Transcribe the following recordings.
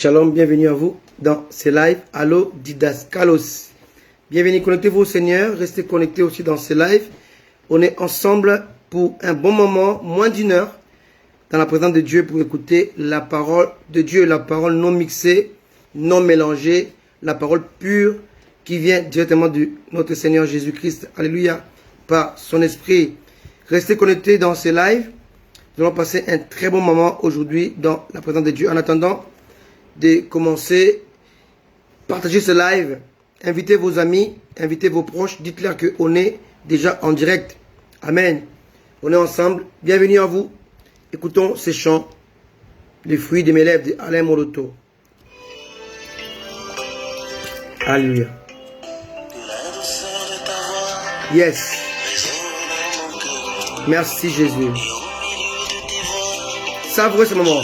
Shalom, bienvenue à vous dans ces lives. Allo Didaskalos. Bienvenue, connectez-vous au Seigneur. Restez connectés aussi dans ces lives. On est ensemble pour un bon moment, moins d'une heure, dans la présence de Dieu pour écouter la parole de Dieu, la parole non mixée, non mélangée, la parole pure qui vient directement de notre Seigneur Jésus-Christ. Alléluia, par son esprit. Restez connectés dans ces lives. Nous allons passer un très bon moment aujourd'hui dans la présence de Dieu. En attendant de commencer, partagez ce live, invitez vos amis, invitez vos proches, dites-leur qu'on est déjà en direct. Amen. On est ensemble. Bienvenue à vous. Écoutons ces chants, les fruits de mes lèvres de Alain Moloto. Alléluia. Yes. Merci Jésus. Savourez ce moment.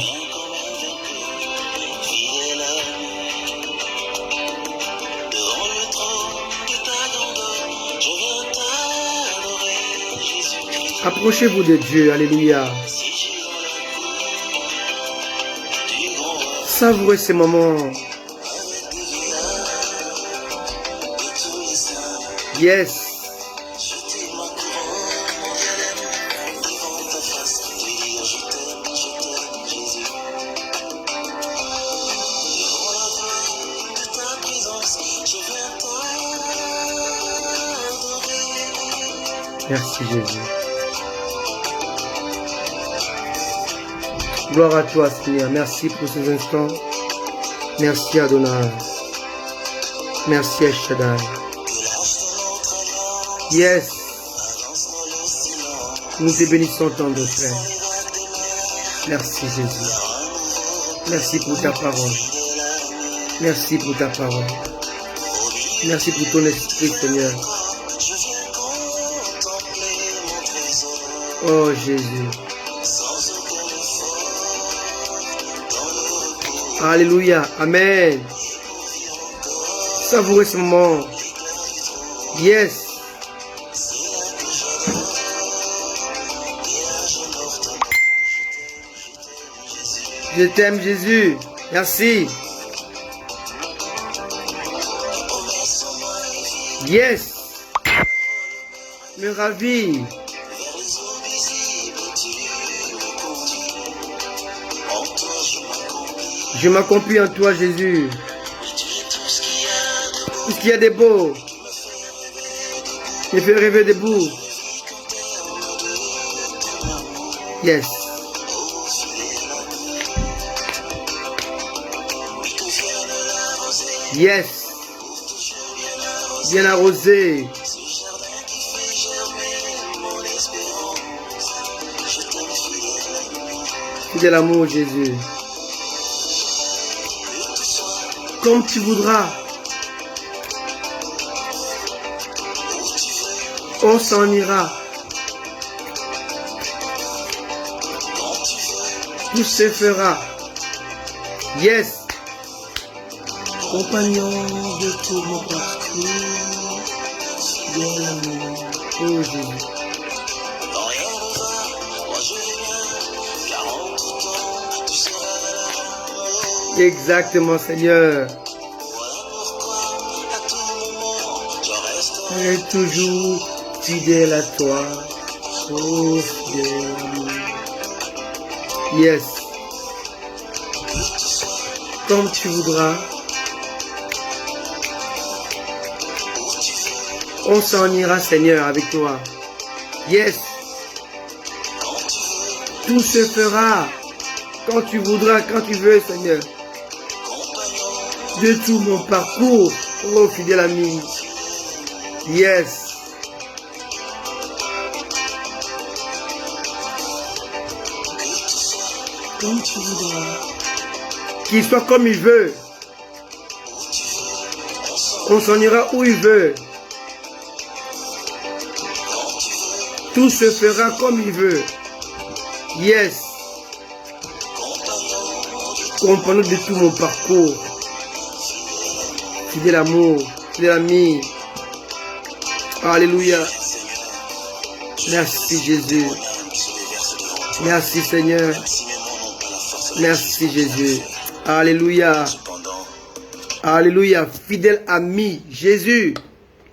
Approchez-vous de Dieu, alléluia. Savourez ces moments. Yes. Merci Jésus. Gloire à toi Seigneur. Merci pour ces instants. Merci Adonai. Merci El Shaddai. Yes. Nous te bénissons tendre frère. Merci Jésus. Merci pour ta parole. Merci pour ta parole. Merci pour ton esprit Seigneur. Oh Jésus. Alléluia. Amen. Savourez ce moment. Yes. Je t'aime Jésus. Merci. Yes. Me ravis. Je m'accomplis en toi, Jésus. Tout ce qu'il y a de beau. Me fait rêver debout. Yes. Yes. Bien arrosé. C'est de l'amour, Jésus. Comme tu voudras. On s'en ira. Tout se fera. Yes. Compagnon de tout mon parcours. De l'amour. Oh Jésus. Exactement, Seigneur. Je reste toujours fidèle à toi. Oh, fidèle. Yes. Comme tu voudras. On s'en ira, Seigneur, avec toi. Yes. Tout se fera. Quand tu voudras, quand tu veux, Seigneur. De tout mon parcours, oh fidèle ami. Yes. Comme tu voudras. Qu'il soit comme il veut. On s'en ira où il veut. Tout se fera comme il veut. Yes. Compagnon de tout mon parcours. Fidèle amour, fidèle ami. Alléluia. Merci Jésus. Merci Seigneur. Merci Jésus. Alléluia. Alléluia. Fidèle ami, Jésus,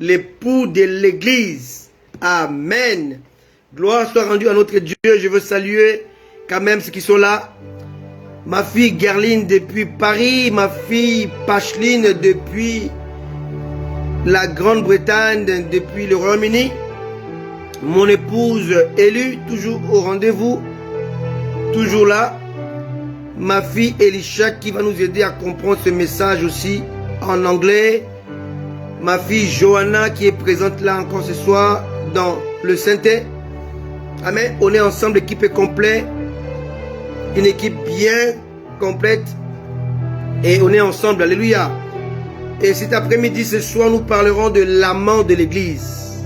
l'époux de l'Église. Amen. Gloire soit rendue à notre Dieu. Je veux saluer quand même ceux qui sont là. Ma fille Gerline depuis Paris, ma fille Pacheline depuis la Grande-Bretagne, depuis le Royaume-Uni. Mon épouse Élue, toujours au rendez-vous, toujours là. Ma fille Elisha qui va nous aider à comprendre ce message aussi en anglais. Ma fille Johanna qui est présente là encore ce soir dans le synthé. Amen. On est ensemble, l'équipe est complète. Une équipe bien complète. Et on est ensemble. Alléluia. Et cet après-midi, ce soir, nous parlerons de l'amant de l'Église.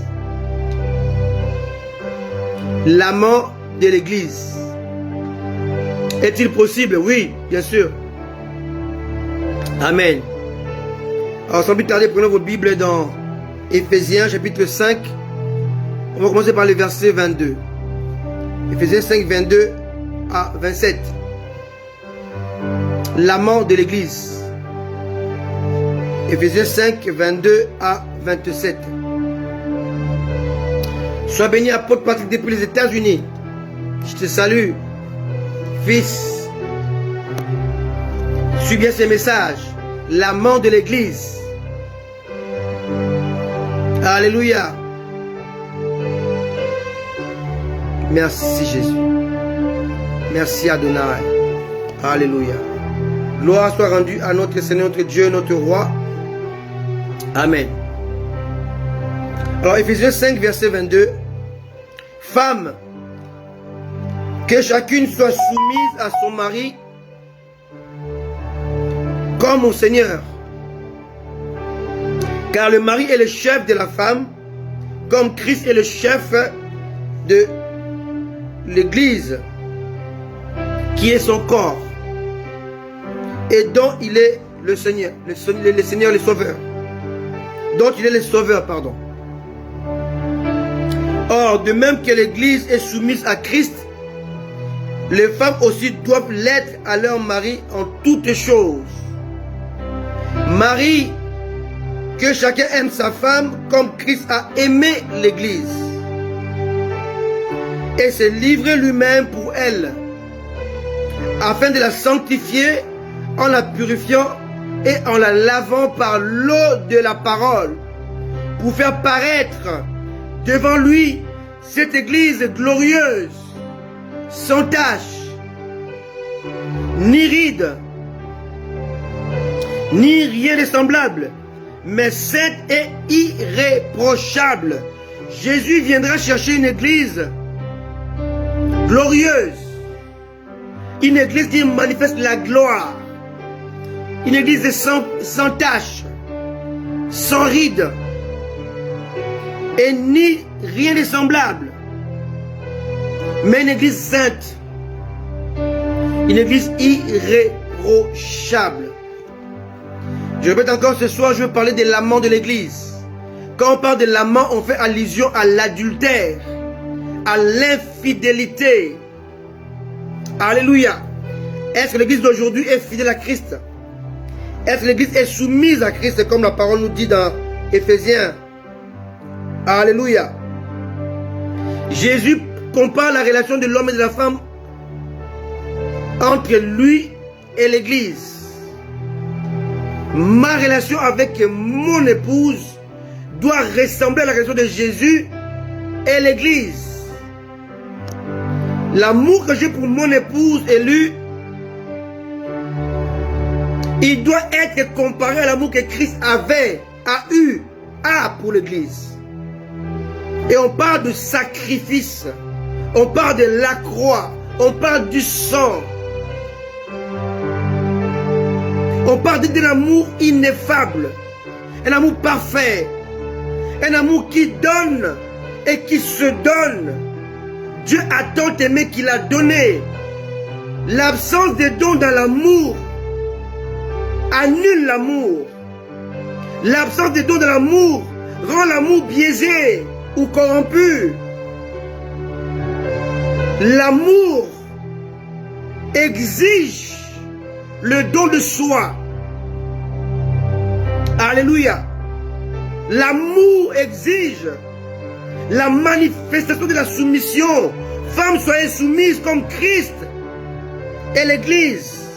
L'amant de l'Église. Est-il possible? Oui, bien sûr. Amen. Alors, sans plus tarder, prenons votre Bible dans Éphésiens, chapitre 5. On va commencer par le verset 22. Éphésiens 5, 22 à 27. L'amant de l'Église. Éphésiens 5, 22 à 27. Sois béni, apôtre Patrick depuis les États-Unis. Je te salue. Fils, suis bien ces messages. L'amant de l'Église. Alléluia. Merci Jésus. Merci Adonai. Alléluia. Gloire soit rendue à notre Seigneur, notre Dieu, notre Roi. Amen. Alors Éphésiens 5, verset 22. Femme, que chacune soit soumise à son mari comme au Seigneur. Car le mari est le chef de la femme, comme Christ est le chef de l'Église, qui est son corps, et dont il est le Seigneur, le Seigneur, le Sauveur. Dont il est le Sauveur, pardon. Or, de même que l'Église est soumise à Christ, les femmes aussi doivent l'être à leur mari en toutes choses. Marie, que chacun aime sa femme comme Christ a aimé l'Église et s'est livré lui-même pour elle, afin de la sanctifier en la purifiant et en la lavant par l'eau de la parole, pour faire paraître devant lui cette Église glorieuse, sans tache, ni ride, ni rien de semblable, mais sainte et irréprochable. Jésus viendra chercher une Église glorieuse, une Église qui manifeste la gloire, une Église sans tache, sans ride, et ni rien de semblable, mais une Église sainte, une Église irréprochable. Je répète encore, ce soir, je veux parler de l'amant de l'Église. Quand on parle de l'amant, on fait allusion à l'adultère, à l'infidélité. Alléluia. Est-ce que l'Église d'aujourd'hui est fidèle à Christ? Est-ce que l'Église est soumise à Christ, comme la parole nous dit dans Éphésiens? Alléluia. Jésus compare la relation de l'homme et de la femme entre lui et l'Église. Ma relation avec mon épouse doit ressembler à la relation de Jésus et l'Église. L'amour que j'ai pour mon épouse élue, il doit être comparé à l'amour que Christ a pour l'Église. Et on parle de sacrifice, on parle de la croix, on parle du sang. On parle d'un amour ineffable, un amour parfait, un amour qui donne et qui se donne. Dieu a tant aimé qu'il a donné. L'absence de don dans l'amour annule l'amour. L'absence de don dans l'amour rend l'amour biaisé ou corrompu. L'amour exige le don de soi. Alléluia. L'amour exige la manifestation de la soumission. Femmes, soyez soumises comme Christ et l'Église.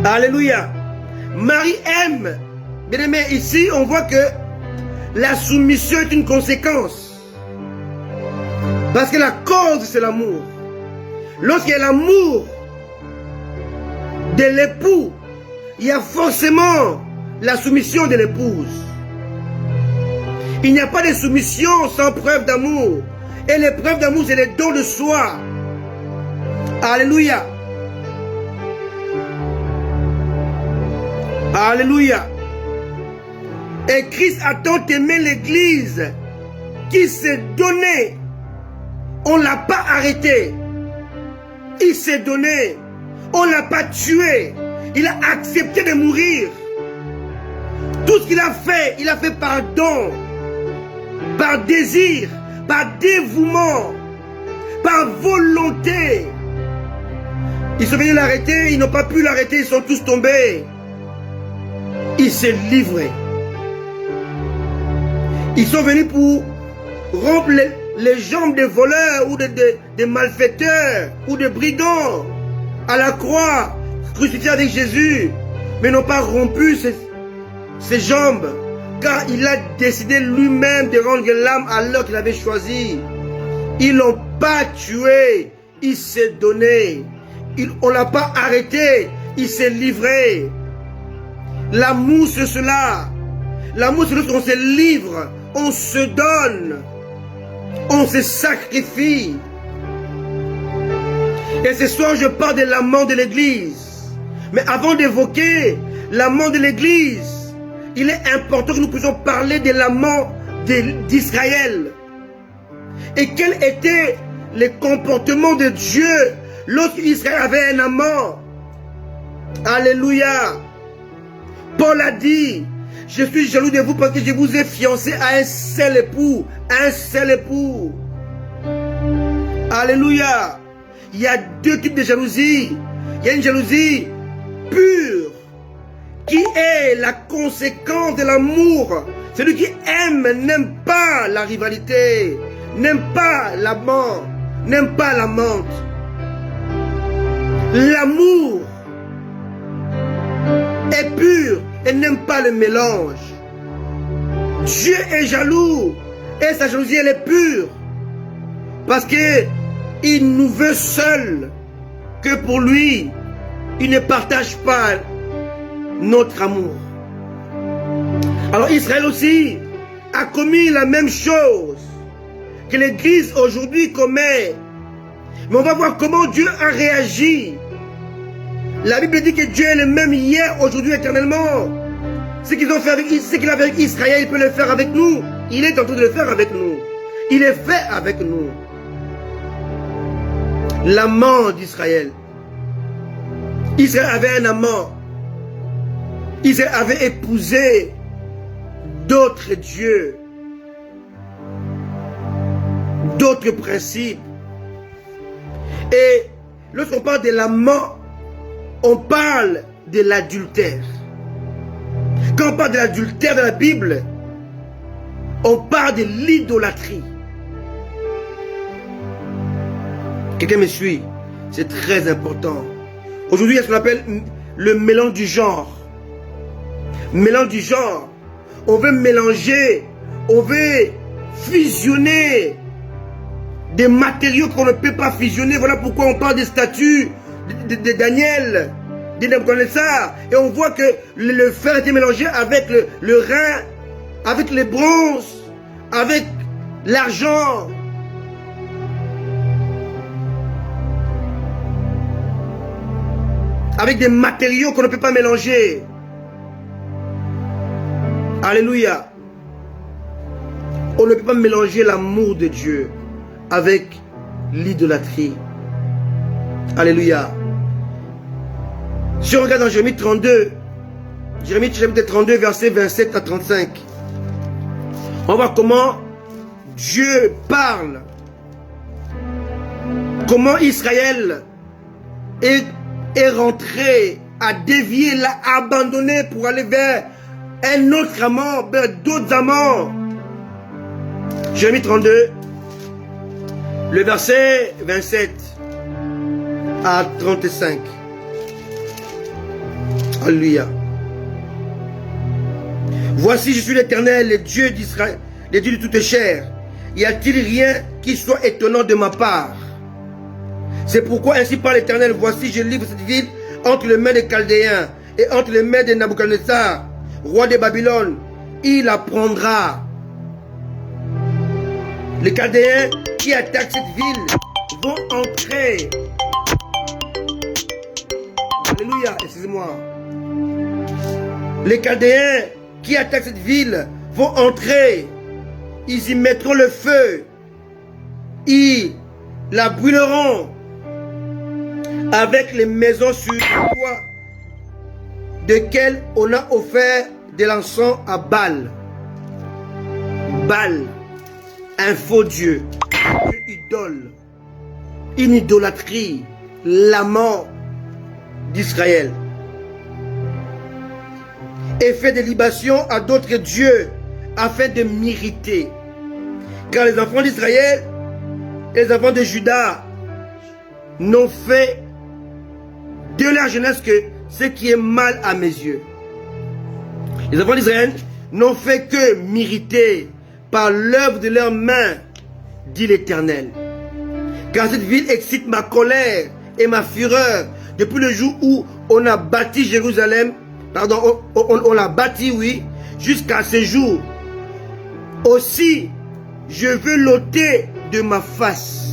Alléluia. Marie aime. Bien aimé, ici, on voit que la soumission est une conséquence. Parce que la cause, c'est l'amour. Lorsqu'il y a l'amour de l'époux, il y a forcément la soumission de l'épouse. Il n'y a pas de soumission sans preuve d'amour. Et les preuves d'amour, c'est les dons de soi. Alléluia. Alléluia. Et Christ a tant aimé l'Église qui s'est donné. On ne l'a pas arrêté. Il s'est donné. On ne l'a pas tué. Il a accepté de mourir. Tout ce qu'il a fait par don, par désir, par dévouement, par volonté. Ils sont venus l'arrêter, ils n'ont pas pu l'arrêter, ils sont tous tombés. Il s'est livré. Ils sont venus pour rompre les jambes des voleurs ou des malfaiteurs ou des brigands à la croix, crucifiés avec Jésus, mais n'ont pas rompu ses jambes, car il a décidé lui-même de rendre l'âme à l'heure qu'il avait choisi. Ils ne l'ont pas tué, il s'est donné. On ne l'a pas arrêté, il s'est livré. L'amour, c'est cela. L'amour, c'est lorsqu'on se livre, on se donne, on se sacrifie. Et ce soir, je parle de l'amant de l'Église. Mais avant d'évoquer l'amant de l'Église, il est important que nous puissions parler de l'amant d'Israël. Et quel était le comportement de Dieu lorsqu'Israël avait un amant. Alléluia. Paul a dit, je suis jaloux de vous parce que je vous ai fiancé à un seul époux. Un seul époux. Alléluia. Il y a deux types de jalousie. Il y a une jalousie pure qui est la conséquence de l'amour. Celui qui aime n'aime pas la rivalité, n'aime pas l'amant, n'aime pas l'amante. L'amour est pur et n'aime pas le mélange. Dieu est jaloux et sa jalousie elle est pure parce que il nous veut seuls, que pour lui il ne partage pas notre amour. Alors Israël aussi a commis la même chose que l'Église aujourd'hui commet. Mais on va voir comment Dieu a réagi. La Bible dit que Dieu est le même hier, aujourd'hui, éternellement. Ce qu'il a fait avec Israël, il peut le faire avec nous. Il est en train de le faire avec nous. Il est fait avec nous. L'amant d'Israël. Israël avait un amant. Israël avait épousé d'autres dieux, d'autres principes. Et lorsqu'on parle de l'amant, on parle de l'adultère. Quand on parle de l'adultère dans la Bible, on parle de l'idolâtrie. Quelqu'un me suit? C'est très important. Aujourd'hui, il y a ce qu'on appelle le mélange du genre. Mélange du genre. On veut mélanger, on veut fusionner des matériaux qu'on ne peut pas fusionner. Voilà pourquoi on parle des statues de Daniel, de Nebuchadnezzar. Et on voit que le fer était mélangé avec le rein, avec le bronze, avec l'argent. Avec des matériaux qu'on ne peut pas mélanger. Alléluia. On ne peut pas mélanger l'amour de Dieu avec l'idolâtrie. Alléluia. Si on regarde dans Jérémie 32, Jérémie chapitre 32, versets 27 à 35, on voit comment Dieu parle. Comment Israël est est rentré, a dévié, l'a abandonné pour aller vers un autre amant, vers d'autres amants. Jérémie 32, le verset 27 à 35. Alléluia. Voici, je suis l'Éternel, le Dieu d'Israël, le Dieu de toute chair. Y a-t-il rien qui soit étonnant de ma part? C'est pourquoi ainsi parle l'Éternel, voici, je livre cette ville entre les mains des Chaldéens et entre les mains de Nabuchodonosor, roi de Babylone. Il la prendra. Les Chaldéens qui attaquent cette ville vont entrer. Alléluia, excusez-moi. Les Chaldéens qui attaquent cette ville vont entrer. Ils y mettront le feu. Ils la brûleront avec les maisons sur le toit desquelles on a offert de l'encens à Baal. Baal, un faux Dieu, une idole, une idolâtrie, la mort d'Israël. Et fait des libations à d'autres dieux afin de m'irriter. Car les enfants d'Israël et les enfants de Juda n'ont fait de leur jeunesse que ce qui est mal à mes yeux. Les enfants d'Israël n'ont fait que m'irriter par l'œuvre de leurs mains, dit l'Éternel. Car cette ville excite ma colère et ma fureur depuis le jour où on a bâti Jérusalem. Pardon, on l'a bâti, oui, jusqu'à ce jour. Aussi, je veux l'ôter de ma face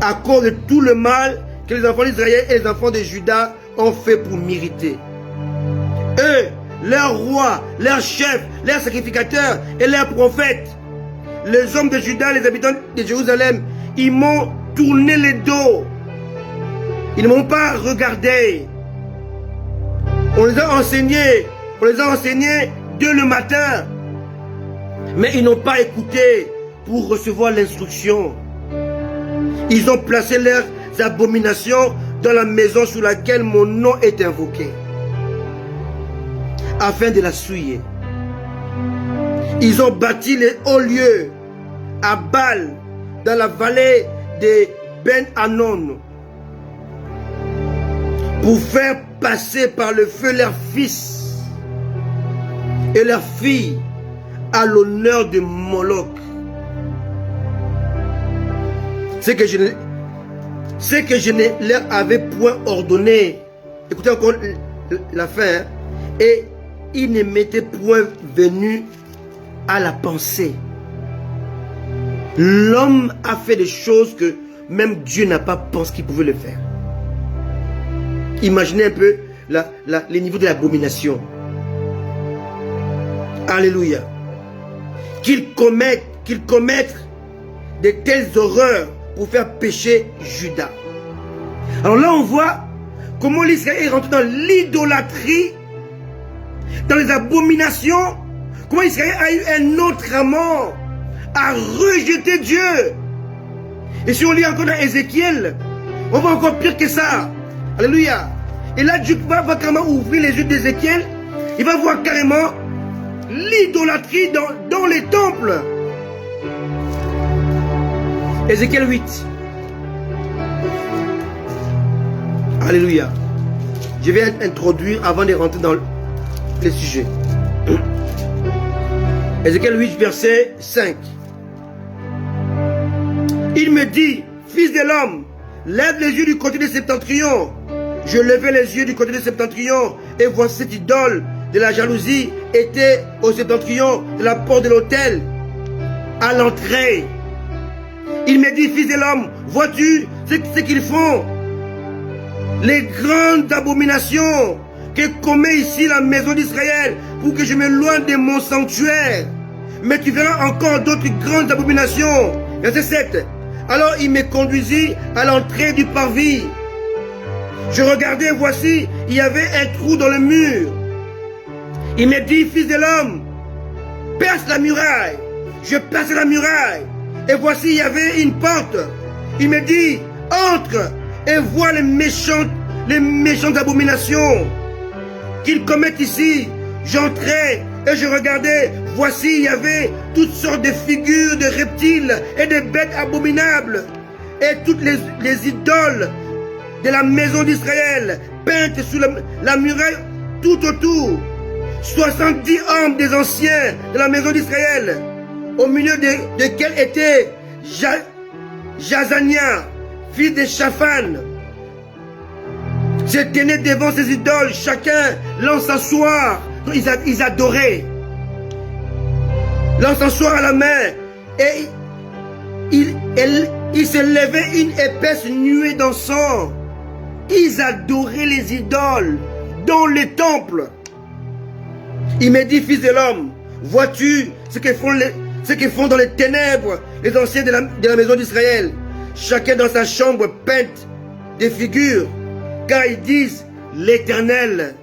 à cause de tout le mal que les enfants d'Israël et les enfants de Juda ont fait pour m'irriter. Eux, leurs rois, leurs chefs, leurs sacrificateurs et leurs prophètes, les hommes de Juda, les habitants de Jérusalem, ils m'ont tourné le dos. Ils ne m'ont pas regardé. On les a enseignés dès le matin. Mais ils n'ont pas écouté pour recevoir l'instruction. Ils ont placé leurs abominations dans la maison sur laquelle mon nom est invoqué, afin de la souiller. Ils ont bâti les hauts lieux à Baal, dans la vallée de Ben-Hanon, pour faire passer par le feu leurs fils et leurs filles à l'honneur de Moloch. C'est que je ne leur avais point ordonné. Écoutez encore la fin. Hein? Et il ne m'était point venu à la pensée. L'homme a fait des choses que même Dieu n'a pas pensé qu'il pouvait le faire. Imaginez un peu les niveaux de l'abomination. Alléluia. Qu'ils commettent de telles horreurs pour faire pécher Juda. Alors là, on voit comment l'Israël est rentré dans l'idolâtrie, dans les abominations. Comment Israël a eu un autre amant, a rejeté Dieu. Et si on lit encore dans Ézéchiel, on voit encore pire que ça. Alléluia. Et là, Dieu va carrément ouvrir les yeux d'Ézéchiel. Il va voir carrément l'idolâtrie dans les temples. Ézéchiel 8. Alléluia. Je vais introduire avant de rentrer dans le sujet. Ézéchiel 8, verset 5. Il me dit, fils de l'homme, lève les yeux du côté de septentrion. Je levai les yeux du côté de septentrion, et voici cette idole de la jalousie était au septentrion de la porte de l'autel, à l'entrée. Il me dit, fils de l'homme, vois-tu ce qu'ils font? Les grandes abominations que commet ici la maison d'Israël pour que je m'éloigne de mon sanctuaire. Mais tu verras encore d'autres grandes abominations. Verset 7. Alors il me conduisit à l'entrée du parvis. Je regardais, voici, il y avait un trou dans le mur. Il me dit, fils de l'homme, perce la muraille. Je perce la muraille. Et voici, il y avait une porte. Il me dit, entre et vois les méchantes abominations qu'ils commettent ici. J'entrais et je regardais. Voici, il y avait toutes sortes de figures de reptiles et de bêtes abominables. Et toutes les idoles de la maison d'Israël, peintes sur la muraille tout autour. 70 hommes des anciens de la maison d'Israël, au milieu desquels était Jazania, fils de Shaphan, se tenaient devant ces idoles, chacun l'encensoir. Ils adoraient. L'encensoir à la main. Et il se levait une épaisse nuée d'encens. Ils adoraient les idoles dans les temples. Il me dit, fils de l'homme, vois-tu ce que font dans les ténèbres les anciens de la maison d'Israël, chacun dans sa chambre peinte des figures, car ils disent, l'Éternel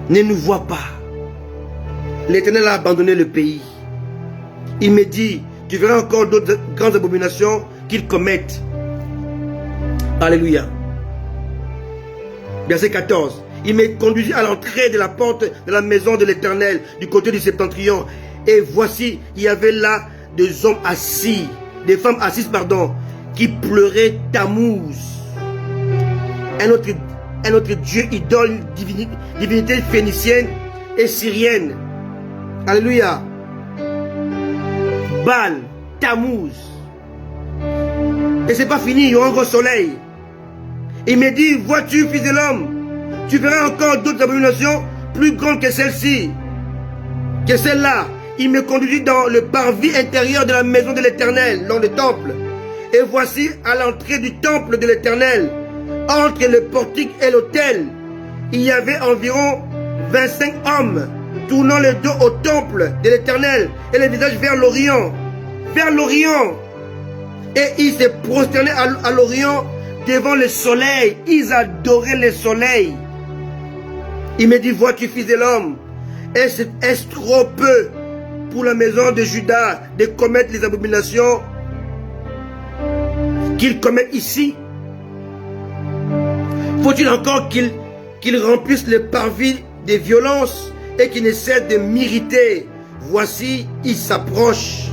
ne nous voit pas. L'Éternel a abandonné le pays. Il me dit, tu verras encore d'autres grandes abominations qu'ils commettent. Alléluia. Verset 14. Il me conduisit à l'entrée de la porte de la maison de l'Éternel, du côté du septentrion. Et voici, il y avait là des hommes assis, des femmes assises, pardon, qui pleuraient Tammuz. Un autre dieu idole, divinité phénicienne et syrienne. Alléluia. Baal, Tammuz. Et c'est pas fini, il y aura un gros soleil. Il me dit, vois-tu, fils de l'homme, tu verras encore d'autres abominations plus grandes que celle-ci, que celle-là. Il me conduisit dans le parvis intérieur de la maison de l'Éternel, dans le temple. Et voici, à l'entrée du temple de l'Éternel, entre le portique et l'autel, il y avait environ 25 hommes, tournant le dos au temple de l'Éternel et le visage vers l'Orient. Vers l'Orient. Et ils se prosternaient à l'Orient devant le soleil. Ils adoraient le soleil. Il me dit, vois-tu, fils de l'homme, est-ce trop peu pour la maison de Juda de commettre les abominations qu'ils commettent ici? Faut-il encore qu'ils remplissent le parvis des violences et qu'ils ne cessent de m'irriter? Voici, ils s'approchent.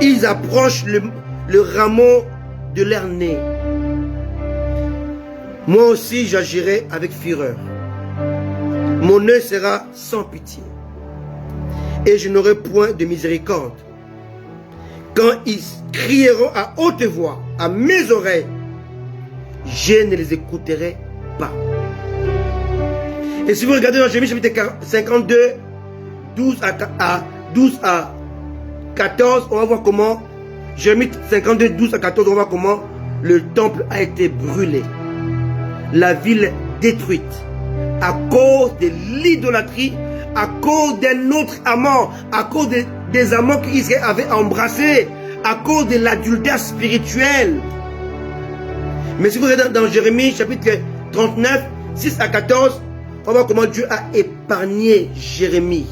Ils approchent le rameau de leur nez. Moi aussi, j'agirai avec fureur. Mon œil sera sans pitié. Et je n'aurai point de miséricorde. Quand ils crieront à haute voix à mes oreilles, je ne les écouterai pas. Et si vous regardez dans Jérémie chapitre 52, 12 à 14, on va voir comment, Jérémie 52, 12 à 14, on va voir comment le temple a été brûlé. La ville détruite à cause de l'idolâtrie, à cause d'un autre amant, à cause des amants qu'Israël avait embrassés, à cause de l'adultère spirituel. Mais si vous regardez dans Jérémie chapitre 39, 6 à 14, on va voir comment Dieu a épargné Jérémie,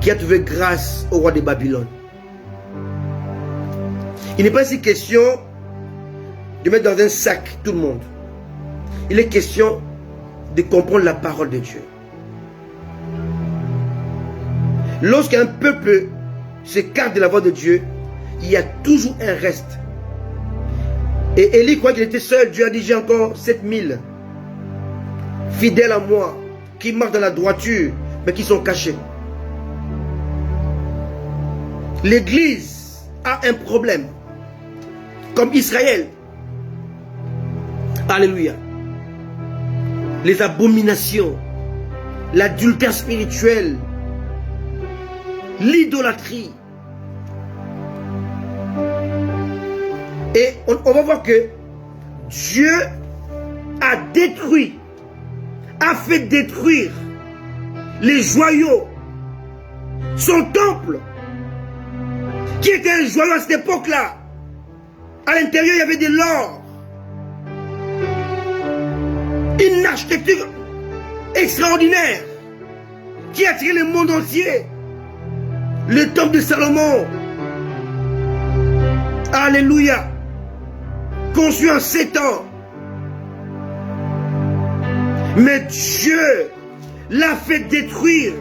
qui a trouvé grâce au roi de Babylone. Il n'est pas ici question de mettre dans un sac tout le monde. Il est question de comprendre la parole de Dieu. Lorsqu'un peuple s'écarte de la voie de Dieu, il y a toujours un reste. Et Élie croit qu'il était seul. Dieu a dit, j'ai encore 7000 fidèles à moi, qui marchent dans la droiture, mais qui sont cachés. L'Église a un problème, comme Israël. Alléluia. Les abominations, l'adultère spirituel, l'idolâtrie. Et on va voir que Dieu a détruit, a fait détruire les joyaux, son temple, qui était un joyau à cette époque-là. À l'intérieur, il y avait de l'or. Une architecture extraordinaire qui attirait le monde entier. Le temple de Salomon. Alléluia. construit en 7 ans. Mais Dieu l'a fait détruire.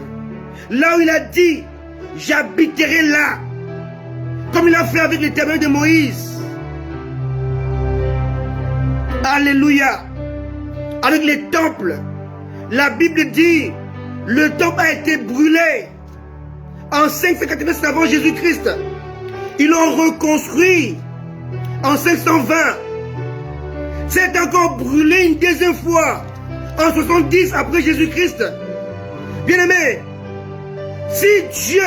Là où il a dit, j'habiterai là. Comme il a fait avec les tabernacles de Moïse. Alléluia. Avec les temples. La Bible dit, le temple a été brûlé en 587 avant Jésus-Christ. Ils l'ont reconstruit en 520. C'est encore brûlé une deuxième fois en 70 après Jésus-Christ. Bien-aimés, si Dieu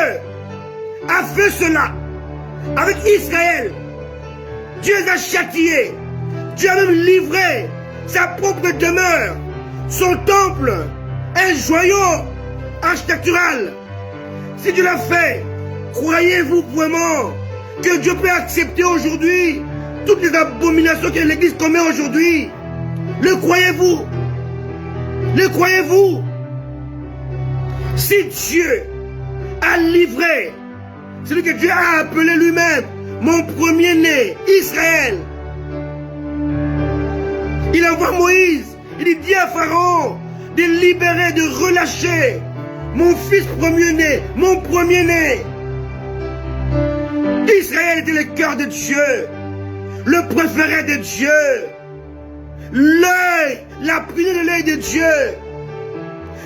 a fait cela avec Israël, Dieu les a châtiés, Dieu a même livré sa propre demeure, son temple, un joyau architectural. Si Dieu l'a fait, croyez-vous vraiment que Dieu peut accepter aujourd'hui toutes les abominations que l'Église commet aujourd'hui? Le croyez-vous? Le croyez-vous? Si Dieu a livré celui que Dieu a appelé lui-même mon premier-né, Israël, il envoie Moïse, il dit à Pharaon de libérer, de relâcher mon fils premier-né, mon premier-né. Israël était le cœur de Dieu, le préféré de Dieu, l'œil, la prunelle de l'œil de Dieu.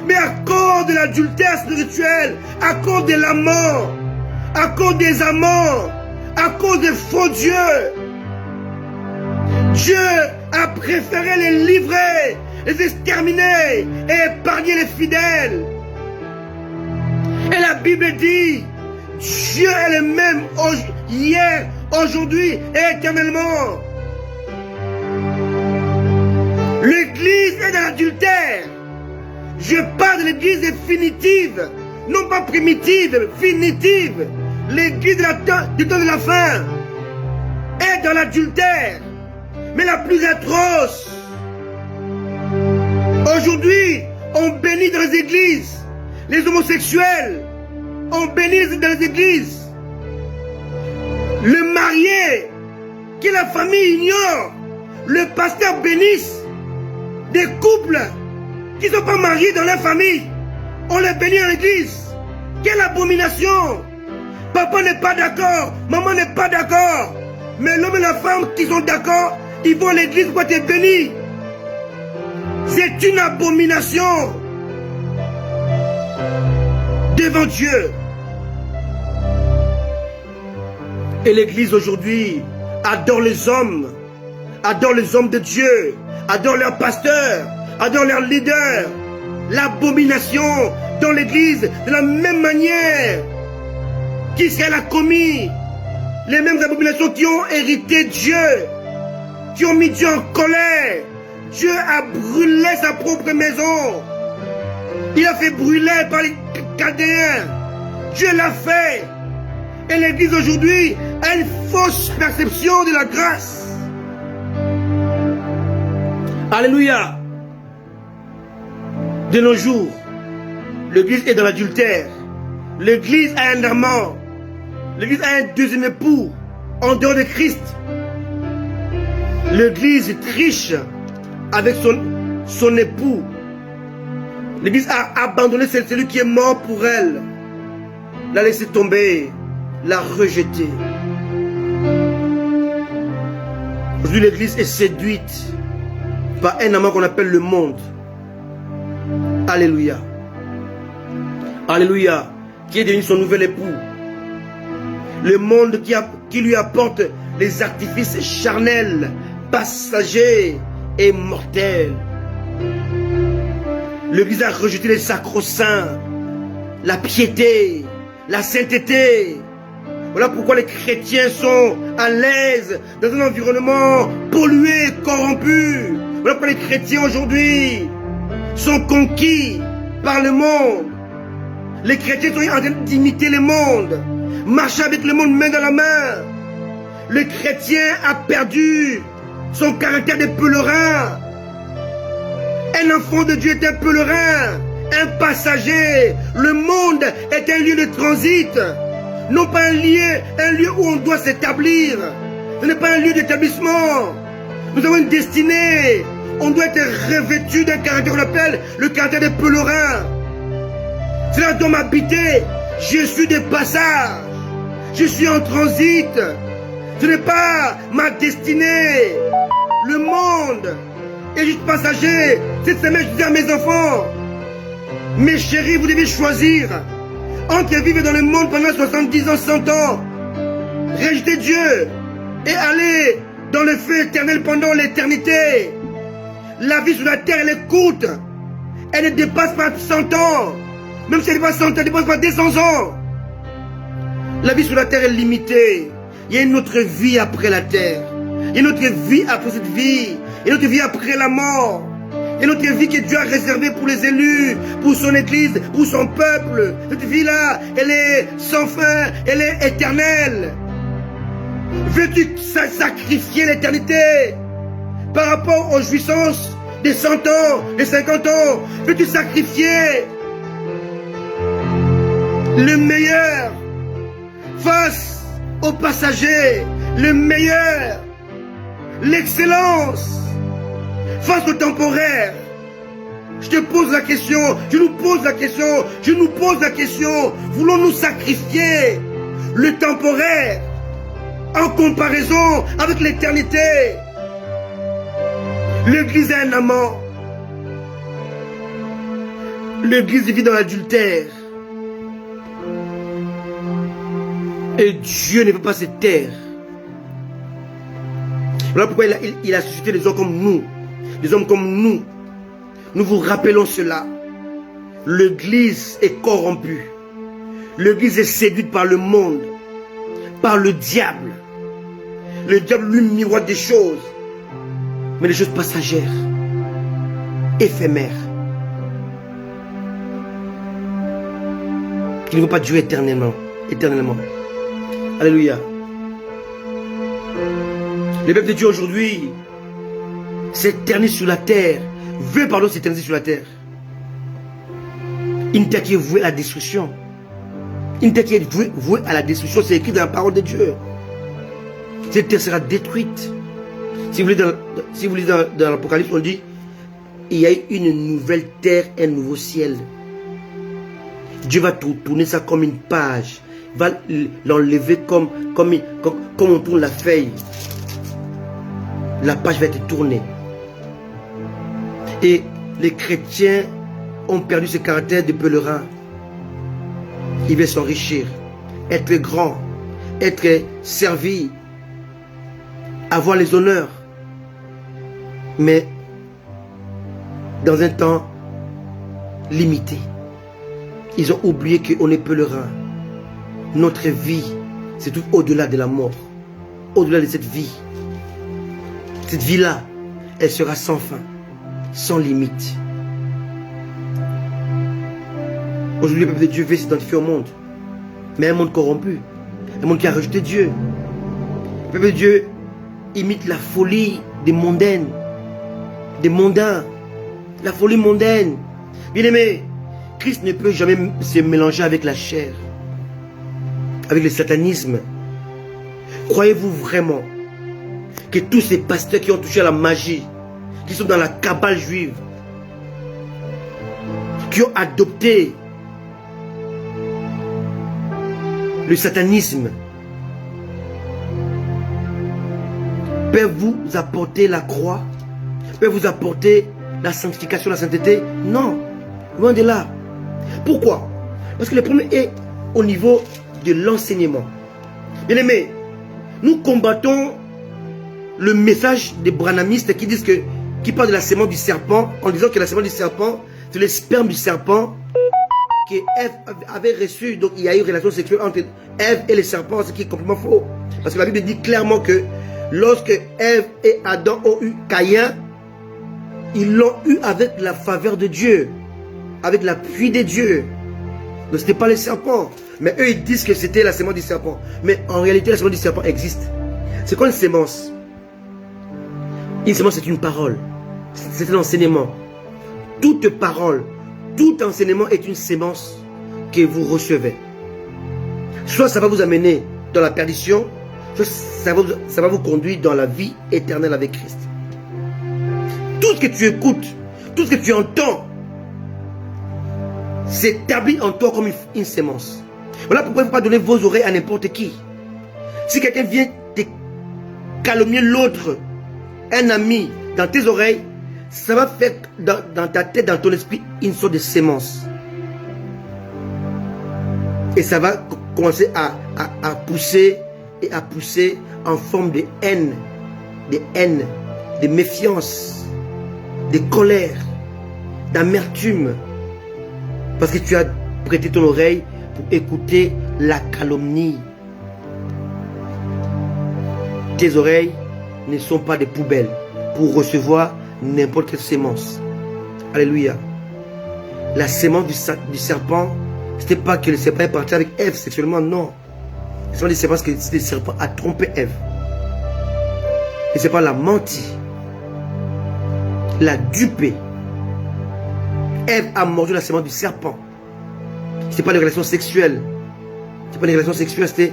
Mais à cause de l'adultère spirituel, à cause de l'amant, à cause des amants, à cause des faux dieux, Dieu a préféré les livrer, les exterminer et épargner les fidèles. Et la Bible dit, Dieu est le même hier, aujourd'hui et éternellement. L'église est dans l'adultère. Je parle de l'église définitive, non pas primitive, finitive. L'église du temps de la fin est dans l'adultère, mais la plus atroce. Aujourd'hui, on bénit dans les églises les homosexuels, on bénit dans les églises le marié que la famille ignore. Le pasteur bénisse des couples qui ne sont pas mariés dans leur famille. On les bénit à l'église. Quelle abomination! Papa n'est pas d'accord, maman n'est pas d'accord. Mais l'homme et la femme qui sont d'accord, ils vont à l'église pour être bénis. C'est une abomination devant Dieu. Et l'église aujourd'hui adore les hommes de Dieu, adore leurs pasteurs, adore leurs leaders. L'abomination dans l'église de la même manière qu'Israël a commis les mêmes abominations qui ont hérité Dieu, qui ont mis Dieu en colère. Dieu a brûlé sa propre maison. Il a fait brûler par les Chaldéens. Dieu l'a fait. Et l'église aujourd'hui a une fausse perception de la grâce. Alléluia. De nos jours, l'église est dans l'adultère. L'église a un amant. L'église a un deuxième époux en dehors de Christ. L'église triche avec son époux. L'église a abandonné celui qui est mort pour elle. L'a laissé tomber, l'a rejeté. Aujourd'hui, l'église est séduite par un amant qu'on appelle le monde. Alléluia. Alléluia. Qui est devenu son nouvel époux. Le monde qui lui apporte les artifices charnels, passagers et mortels. L'église a rejeté les sacro-saints, la piété, la sainteté. Voilà pourquoi les chrétiens sont à l'aise dans un environnement pollué, corrompu. Voilà pourquoi les chrétiens aujourd'hui sont conquis par le monde. Les chrétiens sont en train d'imiter le monde, marcher avec le monde main dans la main. Le chrétien a perdu son caractère de pèlerin. Un enfant de Dieu est un pèlerin, un passager. Le monde est un lieu de transit, non pas un lieu où on doit s'établir. Ce n'est pas un lieu d'établissement. Nous avons une destinée. On doit être revêtu d'un caractère qu'on appelle le caractère des pèlerins. Cela doit m'habiter. Je suis de passage. Je suis en transit. Ce n'est pas ma destinée. Le monde est juste passager. Cette semaine, je dis à mes enfants, mes chéris, vous devez choisir entre vivre dans le monde pendant 70 ans, 100 ans, rejeter Dieu et aller dans le feu éternel pendant l'éternité. La vie sur la terre, elle est courte. Elle ne dépasse pas 100 ans. Même si elle dépasse 100 ans, elle ne dépasse pas 200 ans. La vie sur la terre est limitée. Il y a une autre vie après la terre. Il y a une autre vie après cette vie. Il y a une autre vie après la mort. Il y a une autre vie que Dieu a réservée pour les élus, pour son église, pour son peuple. Cette vie-là, elle est sans fin, elle est éternelle. Veux-tu sacrifier l'éternité par rapport aux jouissances des 100 ans, des 50 ans? Veux-tu sacrifier le meilleur face aux passagers, le meilleur, l'excellence face au temporaire? Je te pose la question, je nous pose la question, je nous pose la question. Voulons-nous sacrifier le temporaire en comparaison avec l'éternité? L'église est un amant. L'église vit dans l'adultère. Et Dieu ne peut pas se taire. Voilà pourquoi il a suscité des hommes comme nous. Des hommes comme nous. Nous vous rappelons cela. L'église est corrompue. L'église est séduite par le monde, par le diable. Le diable lui miroite des choses, mais des choses passagères, éphémères, qui ne vont pas durer éternellement. Alléluia. Le peuple de Dieu aujourd'hui s'éternise sur la terre, veut s'éterniser sur la terre. Une terre qui est vouée à la destruction. Une terre qui est vouée à la destruction, c'est écrit dans la parole de Dieu. Cette terre sera détruite. Si vous lisez dans l'Apocalypse, on dit il y a une nouvelle terre, un nouveau ciel. Dieu va tourner ça comme une page. Il va l'enlever comme on tourne la feuille. La page va être tournée. Et les chrétiens ont perdu ce caractère de pèlerin. Ils veulent s'enrichir, être grand, être servi, avoir les honneurs. Mais dans un temps limité. Ils ont oublié qu'on est pèlerin. Notre vie se trouve au-delà de la mort, au-delà de cette vie. Cette vie-là, elle sera sans fin, sans limite. Aujourd'hui, le peuple de Dieu veut s'identifier au monde, mais un monde corrompu, un monde qui a rejeté Dieu. Le peuple de Dieu imite la folie des mondaines, des mondains, la folie mondaine. Bien-aimé, Christ ne peut jamais se mélanger avec la chair, avec le satanisme. Croyez-vous vraiment que tous ces pasteurs qui ont touché à la magie, qui sont dans la cabale juive, qui ont adopté le satanisme, peuvent vous apporter la croix, peuvent vous apporter la sanctification, la sainteté? Non, loin de là. Pourquoi? Parce que le problème est au niveau de l'enseignement. Bien aimé, nous combattons le message des branhamistes qui parlent de la sémence du serpent, en disant que la sémence du serpent, c'est le sperme du serpent que Ève avait reçu. Donc il y a eu une relation sexuelle entre Ève et le serpent, ce qui est complètement faux. Parce que la Bible dit clairement que lorsque Ève et Adam ont eu Caïn, ils l'ont eu avec la faveur de Dieu, avec l'appui de Dieu. Donc ce n'était pas le serpent. Mais eux ils disent que c'était la sémence du serpent. Mais en réalité la sémence du serpent existe. C'est quoi une sémence? Une sémence, c'est une parole. C'est un enseignement. Toute parole, tout enseignement est une sémence que vous recevez. Soit ça va vous amener dans la perdition, soit ça va vous conduire dans la vie éternelle avec Christ. Tout ce que tu écoutes, tout ce que tu entends, s'établit en toi comme une sémence. Voilà pourquoi il ne faut pas donner vos oreilles à n'importe qui. Si quelqu'un vient te calomnier l'autre, un ami, dans tes oreilles, ça va faire dans ta tête, dans ton esprit, une sorte de sémence. Et ça va commencer à pousser et à pousser en forme de haine, de méfiance, de colère, d'amertume. Parce que tu as prêté ton oreille pour écouter la calomnie. Tes oreilles ne sont pas des poubelles pour recevoir n'importe quelle sémence. Alléluia. La sémence du serpent, ce n'était pas que le serpent est parti avec Ève sexuellement, non. C'est des sémences que le serpent a trompé Ève. Le serpent l'a menti, l'a dupé. Ève a mordu la sémence du serpent. Ce n'était pas une relation sexuelle. Ce n'était pas une relation sexuelle, c'était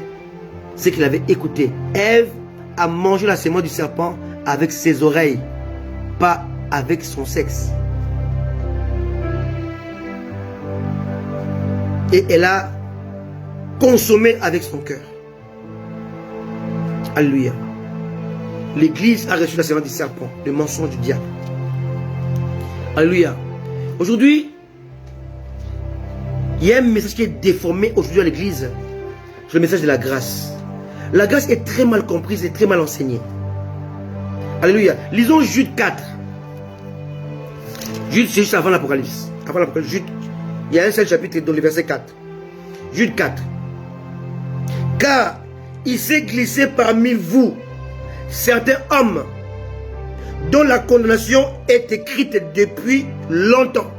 ce qu'il avait écouté. Ève a mangé la sémence du serpent avec ses oreilles, pas avec son sexe. Et elle a consommé avec son cœur. Alléluia. L'église a reçu la sémence du serpent, le mensonge du diable. Alléluia. Aujourd'hui, il y a un message qui est déformé aujourd'hui à l'église. C'est le message de la grâce. La grâce est très mal comprise et très mal enseignée. Alléluia. Lisons Jude 4. Jude, c'est juste avant l'Apocalypse. Avant l'Apocalypse, Jude, il y a un seul chapitre dans le verset 4. Jude 4. Car il s'est glissé parmi vous certains hommes dont la condamnation est écrite depuis longtemps.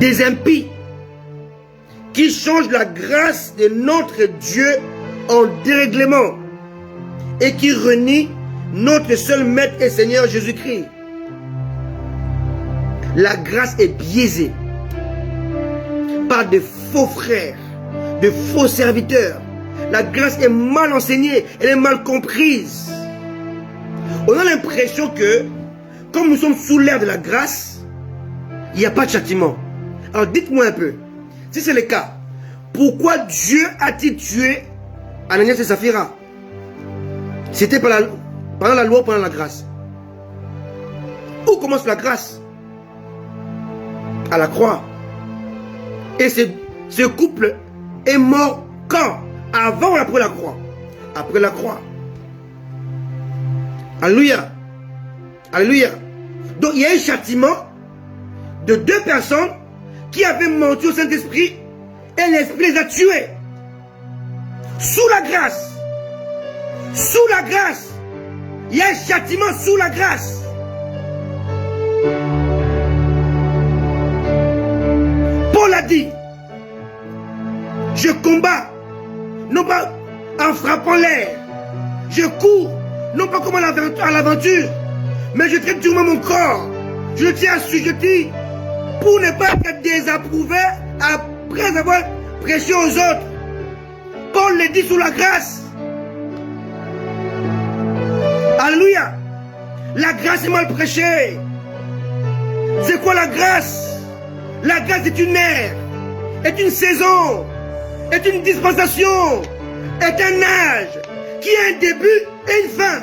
Des impies qui changent la grâce de notre Dieu en dérèglement et qui renient notre seul Maître et Seigneur Jésus-Christ. La grâce est biaisée par de faux frères, de faux serviteurs. La grâce est mal enseignée, elle est mal comprise. On a l'impression que, comme nous sommes sous l'ère de la grâce, il n'y a pas de châtiment. Alors dites-moi un peu, si c'est le cas, pourquoi Dieu a-t-il tué Ananias et Saphira? C'était pendant la loi ou pendant la grâce? Où commence la grâce? À la croix. Et ce couple est mort quand? Avant ou après la croix? Après la croix. Alléluia. Alléluia. Donc il y a un châtiment de deux personnes qui avaient menti au Saint-Esprit et l'Esprit les a tués. Sous la grâce. Sous la grâce. Il y a un châtiment sous la grâce. Paul a dit, je combats, non pas en frappant l'air. Je cours, non pas comme à l'aventure, mais je traite durement mon corps. Je le tiens assujetti pour ne pas être désapprouvé après avoir prêché aux autres. Paul le dit sous la grâce. Alléluia. La grâce est mal prêchée. C'est quoi la grâce? La grâce est une ère, est une saison, est une dispensation, est un âge qui a un début et une fin.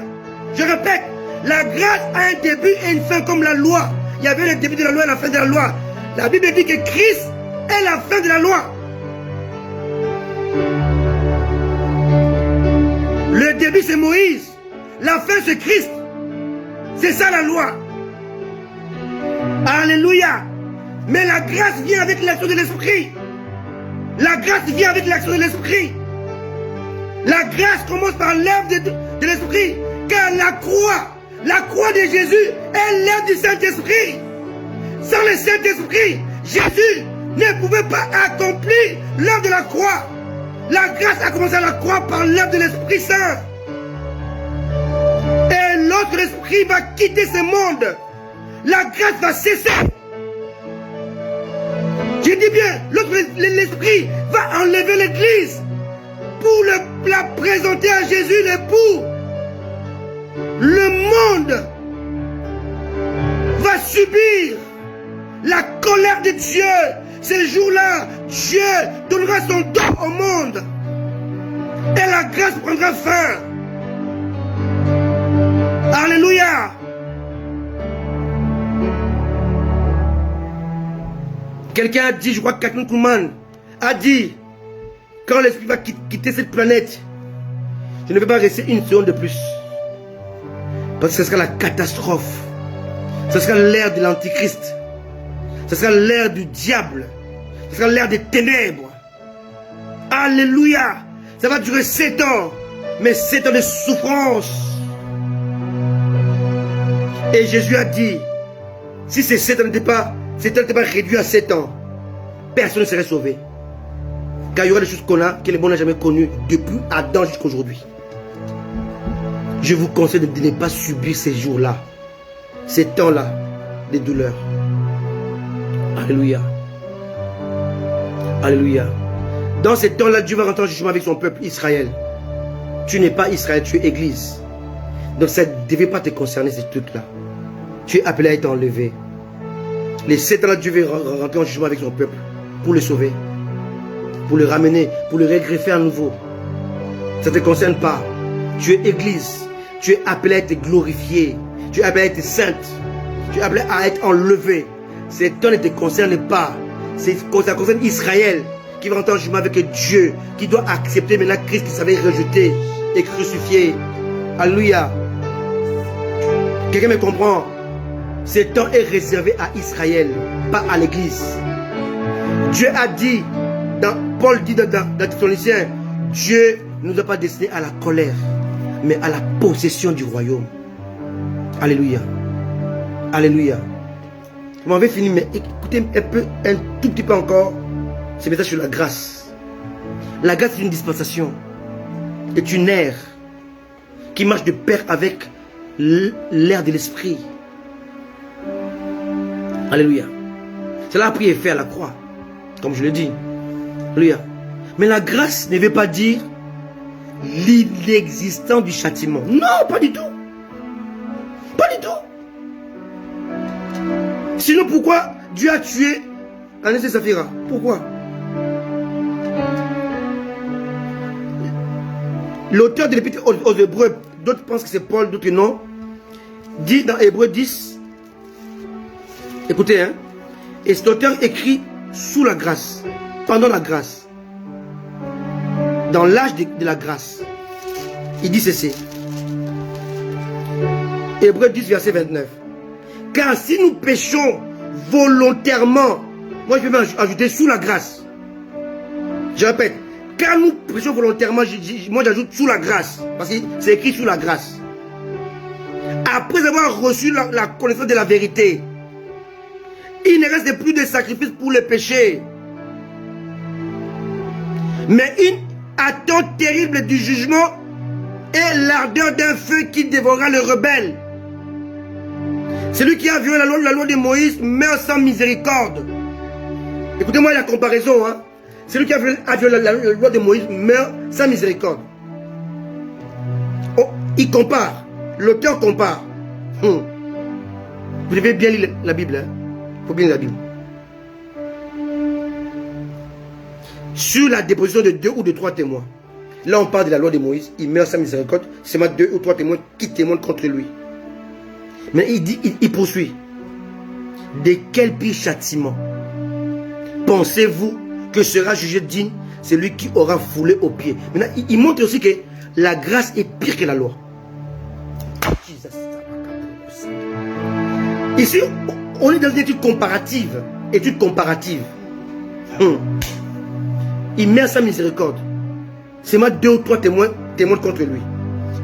Je répète, la grâce a un début et une fin comme la loi. Il y avait le début de la loi et la fin de la loi. La Bible dit que Christ est la fin de la loi. Le début c'est Moïse, la fin c'est Christ. C'est ça la loi. Alléluia. Mais la grâce vient avec l'action de l'Esprit. La grâce vient avec l'action de l'Esprit. La grâce commence par l'œuvre de l'Esprit. Car la croix de Jésus est l'œuvre du Saint-Esprit. Sans le Saint-Esprit, Jésus ne pouvait pas accomplir l'œuvre de la croix. La grâce a commencé à la croix par l'œuvre de l'Esprit Saint. Et l'autre esprit va quitter ce monde. La grâce va cesser. Je dis bien, l'esprit va enlever l'église pour la présenter à Jésus l'époux. Le monde vas subir la colère de Dieu. Ce jour-là, Dieu donnera son don au monde. Et la grâce prendra fin. Alléluia. Quelqu'un a dit, je crois que Kathryn Kuhlman a dit, quand l'esprit va quitter cette planète, je ne vais pas rester une seconde de plus. Parce que ce sera la catastrophe. Ce sera l'ère de l'antichrist. Ce sera l'ère du diable. Ce sera l'ère des ténèbres. Alléluia. Ça va durer 7 ans. Mais 7 ans de souffrance. Et Jésus a dit, si ces 7 ans n'étaient pas réduits à 7 ans, personne ne serait sauvé. Car il y aura des choses que le monde n'a jamais connues depuis Adam jusqu'à aujourd'hui. Je vous conseille de ne pas subir ces jours-là, ces temps-là de douleur. Alléluia. Alléluia. Dans ces temps-là, Dieu va rentrer en jugement avec son peuple Israël. Tu n'es pas Israël, tu es Église. Donc ça ne devait pas te concerner, ces trucs-là. Tu es appelé à être enlevé. Les 7 ans-là, Dieu va rentrer en jugement avec son peuple pour le sauver, pour le ramener, pour le régreffer à nouveau. Ça ne te concerne pas. Tu es Église. Tu es appelé à être glorifié. Tu es appelé à être sainte. Tu es appelé à être enlevé. Ces temps ne te concernent pas. Ça concerne Israël qui va rentrer en jugement avec Dieu, qui doit accepter maintenant Christ qui savait rejeter et crucifier. Alléluia. Quelqu'un me comprend? Ce temps est réservé à Israël, pas à l'Église. Dieu a dit, Paul dit dans Thessaloniciens, Dieu ne nous a pas destinés à la colère, mais à la possession du royaume. Alléluia. Alléluia. On m'avait fini, mais écoutez un tout petit peu encore ce message sur la grâce. La grâce est une dispensation, est une ère qui marche de pair avec l'ère de l'esprit. Alléluia. Cela a pris effet à la croix, comme je l'ai dit. Alléluia. Mais la grâce ne veut pas dire l'inexistence du châtiment. Non, pas du tout. Pas du tout. Sinon, pourquoi Dieu a tué Ananias et Saphira? Pourquoi? L'auteur de l'Épître aux Hébreux, d'autres pensent que c'est Paul, d'autres non, dit dans Hébreux 10, écoutez, hein, et cet auteur écrit sous la grâce, pendant la grâce, dans l'âge de la grâce. Il dit ceci. Hébreux 10, verset 29. Car si nous péchons volontairement, moi je vais ajouter sous la grâce. Je répète, car nous péchons volontairement, moi j'ajoute sous la grâce, parce que c'est écrit sous la grâce. Après avoir reçu la connaissance de la vérité, il ne reste plus de sacrifice pour le péché, mais une attente terrible du jugement et l'ardeur d'un feu qui dévorera les rebelles. Celui qui a violé la loi de Moïse meurt sans miséricorde. Écoutez-moi la comparaison. Hein? Celui qui a violé la loi de Moïse meurt sans miséricorde. Oh, il compare. L'auteur compare. Vous devez bien lire la Bible. Hein? Il faut bien lire la Bible. Sur la déposition de 2 ou de 3 témoins. Là, on parle de la loi de Moïse. Il meurt sans miséricorde. C'est seulement 2 ou 3 témoins qui témoignent contre lui. Mais il poursuit. De quel pire châtiment pensez-vous que sera jugé digne celui qui aura foulé aux pieds? Maintenant, il montre aussi que la grâce est pire que la loi. Ici, on est dans une étude comparative. Étude comparative. Il meurt sans miséricorde. C'est moi 2 ou 3 témoins contre lui.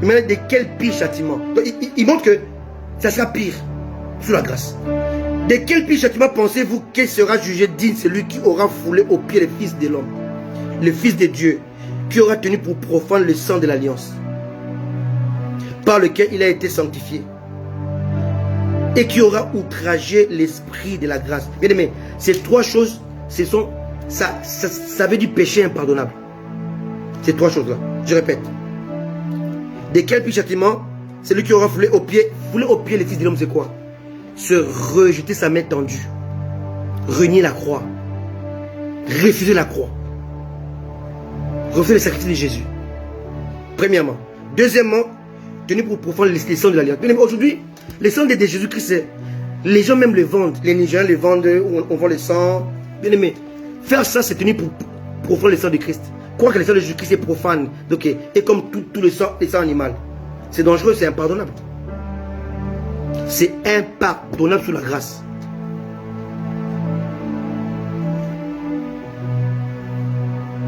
Mais maintenant, de quel pire châtiment? Donc, il montre que ça sera pire sous la grâce. De quel pire châtiment pensez-vous qu'il sera jugé digne celui qui aura foulé aux pieds le Fils de l'homme, le Fils de Dieu, qui aura tenu pour profane le sang de l'alliance, par lequel il a été sanctifié, et qui aura outragé l'esprit de la grâce. Bien aimé, ces 3 choses, ça veut du péché impardonnable. Ces 3 choses-là, je répète. De quel pire châtiment celui qui aura foulé aux pieds le Fils de l'homme, c'est quoi? se rejeter sa main tendue, renier la croix, refuser la croix, refuser le sacrifice de Jésus. Premièrement. Deuxièmement, tenir pour profond les sangs de l'alliance. Aujourd'hui, les sangs de Jésus-Christ, les gens même les vendent. Les Nigériens les vendent, on vend les sangs. Bien aimé, faire ça, c'est tenir pour profond les sangs de Christ. Croire que le sang de Jésus-Christ est profane, donc, et comme tout le sang animal. C'est dangereux, c'est impardonnable. C'est impardonnable sous la grâce.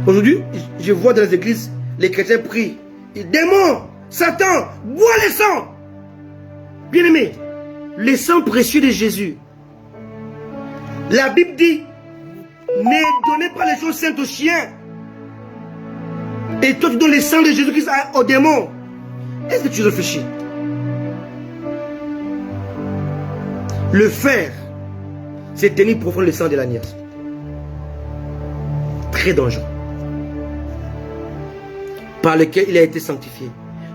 Aujourd'hui, je vois dans les églises, les chrétiens prient. Démon, Satan, bois le sang. Bien aimé, le sang précieux de Jésus. La Bible dit, ne donnez pas les choses saintes aux chiens. Et toi tu donnes le sang de Jésus-Christ aux démons. Est-ce que tu réfléchis? Le faire, c'est tenir profond le sang de l'alliance. Très dangereux. Par lequel il a été sanctifié.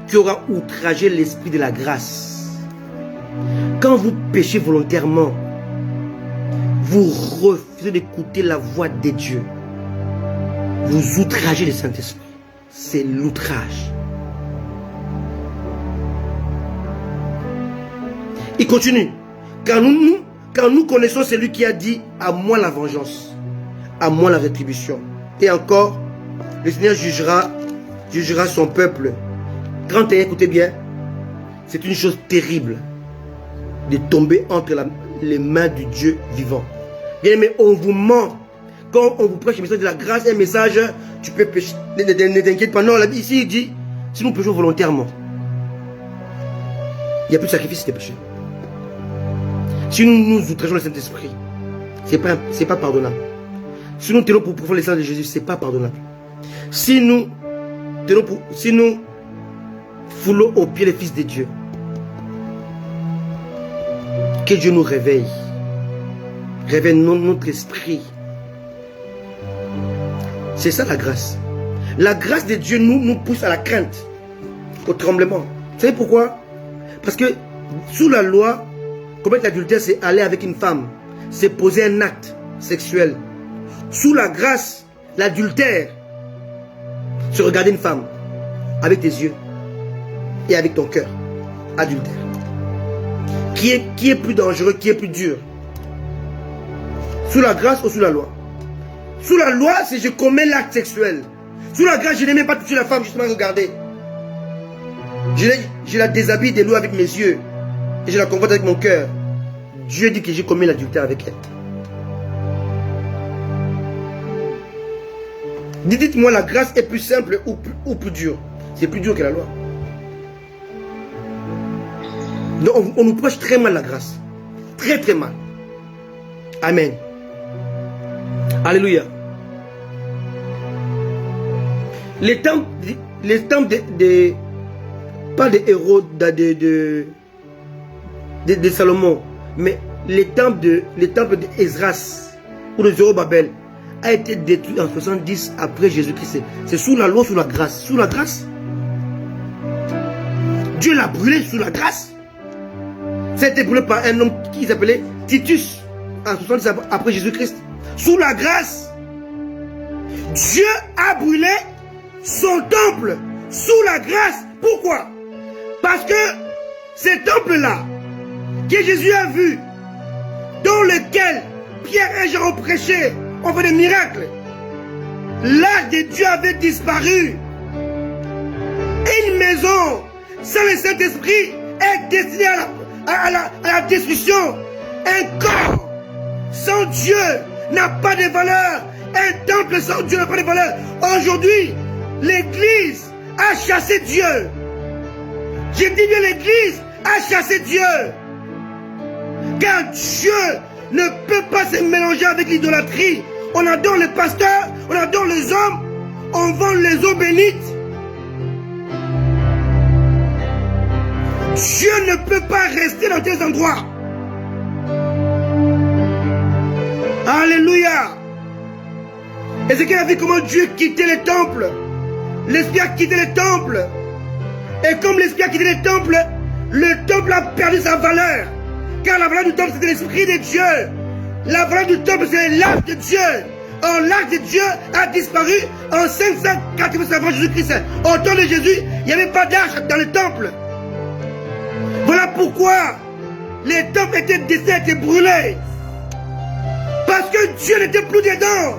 Qui aura outragé l'esprit de la grâce. Quand vous péchez volontairement, vous refusez d'écouter la voix de Dieu. Vous outragez le Saint-Esprit. C'est l'outrage. Il continue. Car nous connaissons celui qui a dit « À moi la vengeance, à moi la rétribution. » Et encore, le Seigneur jugera son peuple. 31, écoutez bien, c'est une chose terrible de tomber entre les mains du Dieu vivant. Bien aimé, on vous ment. Quand on vous prêche le message de la grâce, un message, tu peux pécher. Ne t'inquiète pas. Non, la Bible ici, il dit, si nous péchons volontairement, il n'y a plus de sacrifice de péché. Si nous outrageons le Saint-Esprit, c'est pas pardonnable. Si nous tenons pour profond le sang de Jésus, c'est pas pardonnable. Si nous foulons au pied les fils de Dieu, que Dieu nous réveille. Réveille notre esprit. C'est ça la grâce. La grâce de Dieu nous pousse à la crainte, au tremblement. Vous savez pourquoi? Parce que sous la loi, commettre l'adultère, c'est aller avec une femme. C'est poser un acte sexuel. Sous la grâce, l'adultère, c'est regarder une femme avec tes yeux et avec ton cœur. Adultère. Qui est plus dangereux, qui est plus dur? Sous la grâce ou sous la loi? Sous la loi, c'est je commets l'acte sexuel. Sous la grâce, je n'aimais pas toucher la femme, justement regarder. Je la déshabille de l'eau avec mes yeux. Et je la convoite avec mon cœur. Dieu dit que j'ai commis l'adultère avec elle. Dites-moi, la grâce est plus simple ou plus dure? C'est plus dur que la loi. Donc on nous prêche très mal la grâce. Très très mal. Amen. Alléluia. Les temples pas des héros de Salomon, mais les temples d'Esdras ou de Zorobabel a été détruit en 70 après Jésus-Christ. C'est sous la loi, sous la grâce. Sous la grâce. Dieu l'a brûlé sous la grâce. C'était brûlé par un homme qui s'appelait Titus en 70 après Jésus-Christ. Sous la grâce, Dieu a brûlé son temple sous la grâce. Pourquoi? Parce que ce temple-là, que Jésus a vu, dans lequel Pierre et Jean ont prêché, ont fait des miracles, l'âge de Dieu avait disparu. Une maison sans le Saint-Esprit est destinée à la destruction. Un corps sans Dieu n'a pas de valeur. Un temple sans Dieu n'a pas de valeur. Aujourd'hui, l'Église a chassé Dieu. J'ai dit bien, l'Église a chassé Dieu. Car Dieu ne peut pas se mélanger avec l'idolâtrie. On adore les pasteurs, on adore les hommes, on vend les eaux bénites. Dieu ne peut pas rester dans tes endroits. Alléluia. Ézéchiel a vu comment Dieu quittait les temples. L'Esprit a quitté les temples. Et comme l'Esprit a quitté les temples, le temple a perdu sa valeur. Car la valeur du temple, c'était l'Esprit de Dieu. La valeur du temple, c'est l'arche de Dieu. Or, l'arche de Dieu a disparu en 580 avant Jésus-Christ. Au temps de Jésus, il n'y avait pas d'arche dans le temple. Voilà pourquoi les temples étaient destinés à être brûlés. Parce que Dieu n'était plus dedans.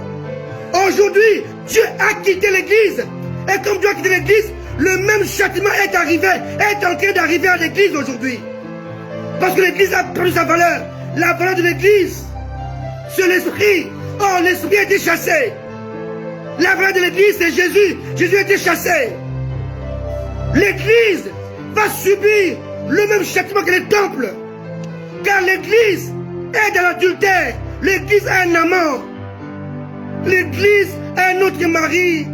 Aujourd'hui, Dieu a quitté l'église. Et comme Dieu a quitté l'église, le même châtiment est arrivé, est en train d'arriver à l'église aujourd'hui. Parce que l'église a perdu sa valeur. La valeur de l'église, c'est l'esprit. Or, l'esprit a été chassé. La valeur de l'église, c'est Jésus. Jésus a été chassé. L'église va subir le même châtiment que les temples. Car l'église est dans l'adultère. L'église a un amant. L'église a un autre mari.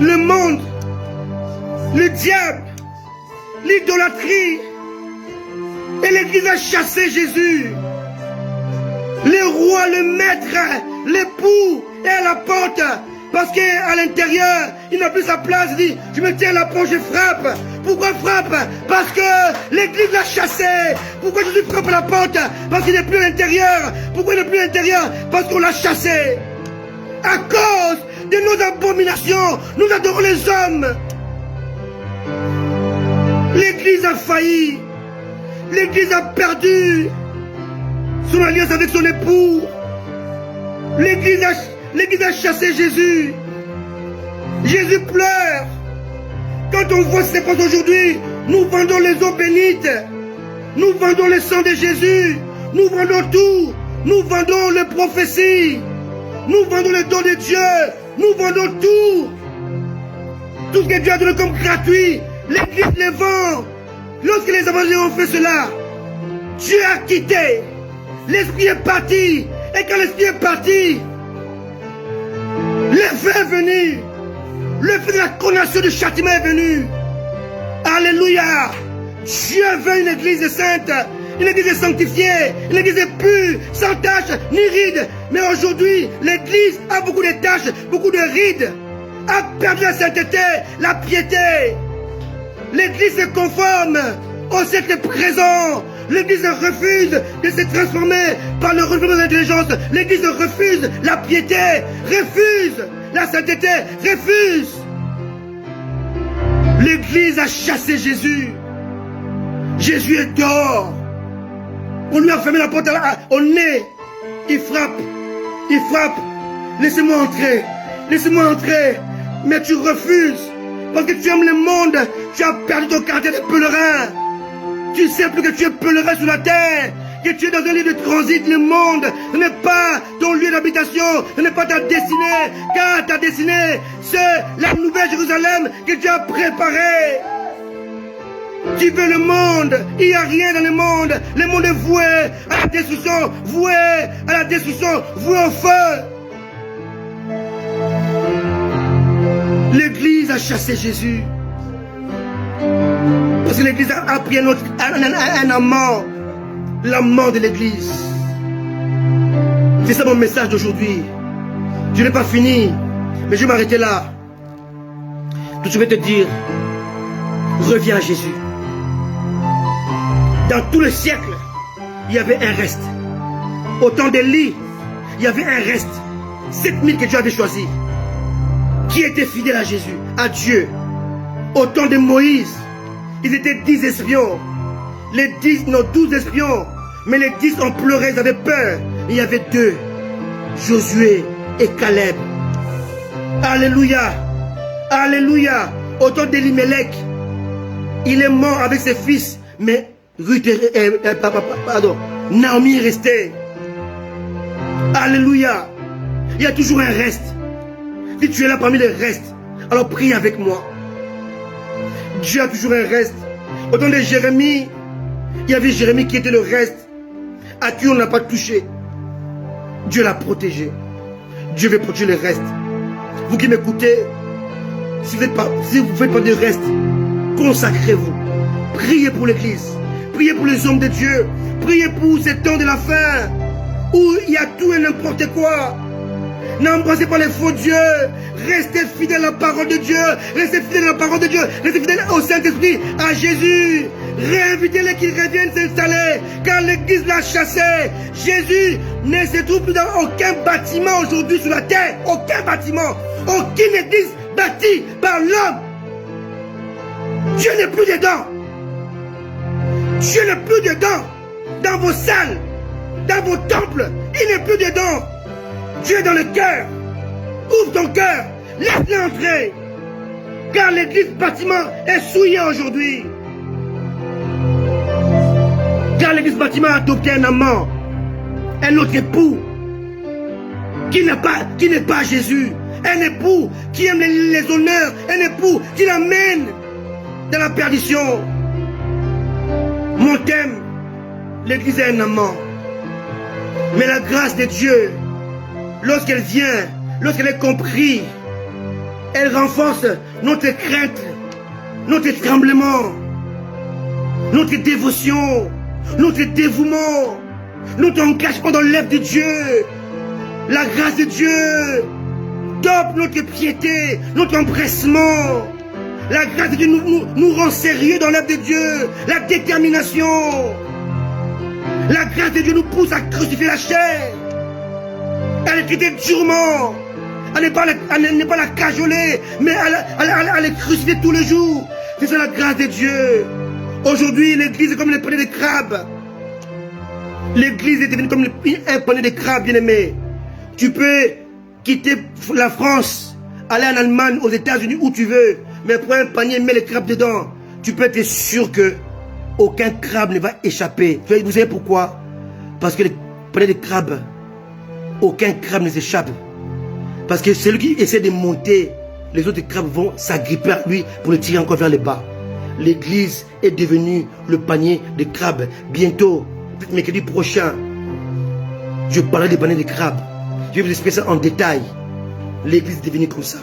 Le monde, le diable, l'idolâtrie. Et l'église a chassé Jésus. Le roi, le maître, l'époux est à la porte. Parce qu'à l'intérieur, il n'a plus sa place. Il dit, je me tiens à la porte, je frappe. Pourquoi frappe? Parce que l'église l'a chassé. Pourquoi Jésus frappe à la porte? Parce qu'il n'est plus à l'intérieur. Pourquoi il n'est plus à l'intérieur? Parce qu'on l'a chassé. À cause de nos abominations, nous adorons les hommes. L'église a failli. L'église a perdu son alliance avec son époux. L'église a chassé Jésus. Jésus pleure. Quand on voit ce qui se passe aujourd'hui, nous vendons les eaux bénites. Nous vendons le sang de Jésus. Nous vendons tout. Nous vendons les prophéties. Nous vendons les dons de Dieu. Nous vendons tout. Tout ce que Dieu a donné comme gratuit, l'église les vend. Lorsque les évangélistes ont fait cela, Dieu a quitté. L'esprit est parti. Et quand l'esprit est parti, le feu est venu. Le feu de la condamnation du châtiment est venu. Alléluia. Dieu veut une église sainte, une église sanctifiée, une église pure, sans tache ni rides. Mais aujourd'hui, l'église a beaucoup de taches, beaucoup de rides. A perdu la sainteté, la piété. L'église se conforme au siècle présent. L'église refuse de se transformer par le renouveau de l'intelligence. L'église refuse la piété, refuse la sainteté, refuse. L'église a chassé Jésus. Jésus est dehors. On lui a fermé la porte au nez. Il frappe. Il frappe. Laissez-moi entrer. Laissez-moi entrer. Mais tu refuses. Parce que tu aimes le monde. Tu as perdu ton caractère de pèlerin. Tu sais plus que tu es pèlerin sur la terre. Que tu es dans un lieu de transit. Le monde, ce n'est pas ton lieu d'habitation. Ce n'est pas ta destinée. Car ta destinée, c'est la nouvelle Jérusalem que tu as préparée. Tu veux le monde. Il n'y a rien dans le monde. Le monde est voué à la destruction. Voué à la destruction. Voué au feu. L'église a chassé Jésus. Parce que l'église a pris un amant. L'amant de l'église. C'est ça mon message d'aujourd'hui. Je n'ai pas fini. Mais je vais m'arrêter là. Donc je vais te dire. Reviens à Jésus. Dans tout le siècle, il y avait un reste. Au temps d'Élie, il y avait un reste. 7000 que Dieu avait choisi. Qui étaient fidèles à Jésus, à Dieu. Au temps de Moïse, ils étaient 10 espions. Les 12 espions. Mais les 10 ont pleuré, ils avaient peur. Il y avait 2. Josué et Caleb. Alléluia. Alléluia. Au temps d'Elimelech, il est mort avec ses fils. Mais Naomi est restée. Alléluia. Il y a toujours un reste. Si tu es là parmi les restes, alors prie avec moi. Dieu a toujours un reste. Au temps de Jérémie, il y avait Jérémie qui était le reste, à qui on n'a pas touché. Dieu l'a protégé. Dieu veut protéger le reste. Vous qui m'écoutez, si vous ne faites pas de reste, consacrez-vous. Priez pour l'église. Priez pour les hommes de Dieu. Priez pour ces temps de la fin, où il y a tout et n'importe quoi. N'embrassez pas les faux dieux. Restez fidèles à la parole de Dieu. Restez fidèles à la parole de Dieu. Restez fidèles au Saint-Esprit, à Jésus. Réinvitez-les qu'ils reviennent s'installer, car l'église l'a chassé. Jésus ne se trouve plus dans aucun bâtiment aujourd'hui sur la terre. Aucun bâtiment. Aucune église bâtie par l'homme. Dieu n'est plus dedans. Dieu n'est plus dedans. Dans vos salles, dans vos temples, il n'est plus dedans. Dieu est dans le cœur. Ouvre ton cœur. Laisse-le entrer. Car l'église bâtiment est souillée aujourd'hui. Car l'église bâtiment a adopté un amant, un autre époux, qui n'est pas Jésus. Un époux qui aime les honneurs, un époux qui l'amène dans la perdition. Mon thème, l'église est un amant. Mais la grâce de Dieu, lorsqu'elle vient, lorsqu'elle est comprise, elle renforce notre crainte, notre tremblement, notre dévotion, notre dévouement, notre engagement dans l'œuvre de Dieu. La grâce de Dieu dope notre piété, notre empressement. La grâce de Dieu nous rend sérieux dans l'œuvre de Dieu. La détermination. La grâce de Dieu nous pousse à crucifier la chair. Elle est traitée durement. Elle n'est pas la cajoler, mais à les crucifier tous les jours. C'est ça la grâce de Dieu. Aujourd'hui, l'église est comme le panier de crabes. L'église est devenue comme un panier de crabes, bien aimé. Tu peux quitter la France, aller en Allemagne, aux États-Unis, où tu veux, mais prends un panier, mets les crabes dedans. Tu peux être sûr que aucun crabe ne va échapper. Vous savez pourquoi? Parce que les paniers de crabes, aucun crabe ne s'échappe. Parce que celui qui essaie de monter, les autres crabes vont s'agripper à lui pour le tirer encore vers le bas. L'église est devenue le panier de crabes. Bientôt, peut-être mercredi prochain, je parlerai des paniers de crabes. Je vais vous expliquer ça en détail. L'église est devenue comme ça.